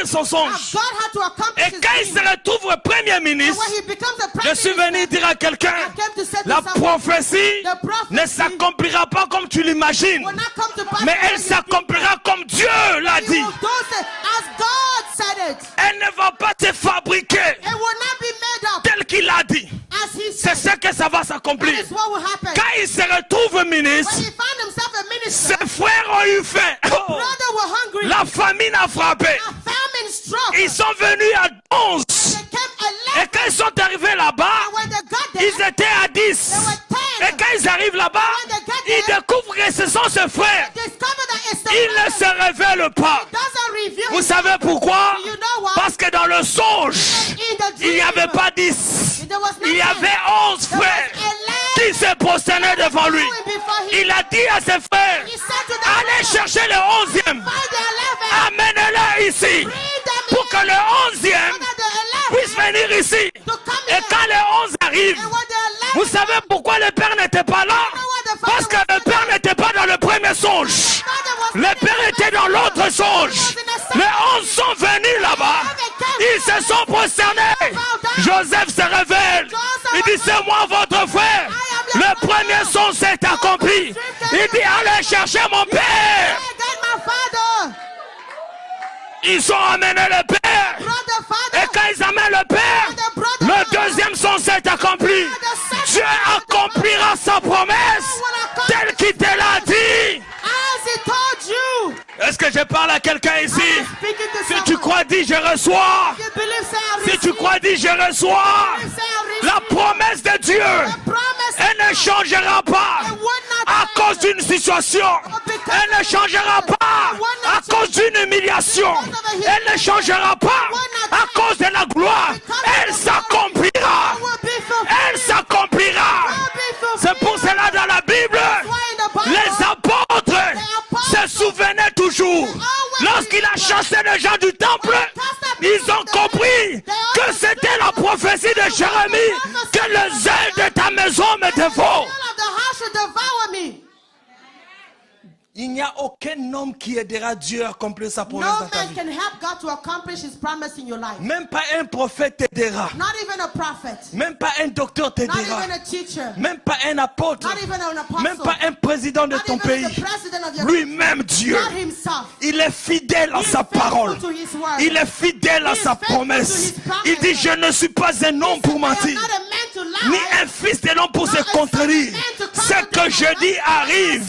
accomplir son songe. Et quand il se retrouve premier ministre, je suis venu dire à quelqu'un, la prophétie ne s'accomplira pas comme tu l'imagines, mais elle s'accomplira comme Dieu l'a dit. Elle ne va pas se fabriquer tel qu'il a dit. C'est ce que ça va s'accomplir. Quand il se retrouve ministre, ses frères ont eu faim. Oh, la famine a frappé. Ils sont venus à 11. Et quand ils sont arrivés là-bas, ils étaient à 10. Et quand ils arrivent là-bas, ils découvrent que ce sont ses frères. Ils ne se révèlent pas. Vous savez pourquoi? Parce que dans le songe, il n'y avait pas 10. Il y avait 11 frères qui se prosternaient devant lui. Il a dit à ses frères, allez chercher le 11e. Amenez-le ici. Pour que le 11e puisse venir ici. Et quand le 11 arrive, vous savez pourquoi le père n'était pas là? Parce que le père n'était pas dans le premier songe. Le père était dans l'autre songe. Les 11 sont venus là-bas. Ils se sont prosternés. Joseph se révèle. Il dit, c'est moi votre frère. Le premier songe s'est accompli. Il dit, allez chercher mon père. Ils ont amené le père. Et quand ils amènent le père, le deuxième songe s'est accompli. Dieu accomplira sa promesse telle qu'il te l'a dit. Est-ce que je parle à quelqu'un ici? Si tu crois, dis je reçois. Si tu crois, dis je reçois. La promesse de Dieu, elle ne changera pas à cause d'une situation. Elle ne changera pas à cause d'une humiliation. Elle ne changera pas à cause de la gloire. Elle s'accomplira. Elle s'accomplira. C'est pour cela dans la Bible, les apôtres se souvenaient toujours. Lorsqu'il a chassé les gens du temple, ils ont compris que c'était la prophétie de Jérémie, que le zèle de ta maison me dévore. Il n'y a aucun homme qui aidera Dieu à accomplir sa promesse dans ta vie. Même pas un prophète t'aidera. Même pas un docteur t'aidera. Même pas un apôtre. Même pas un président de ton pays. Lui-même Dieu. Il est fidèle à sa parole. Il est fidèle à sa promesse. Il dit, je ne suis pas un homme pour mentir, ni un fils de l'homme pour se contredire. Ce que je dis arrive.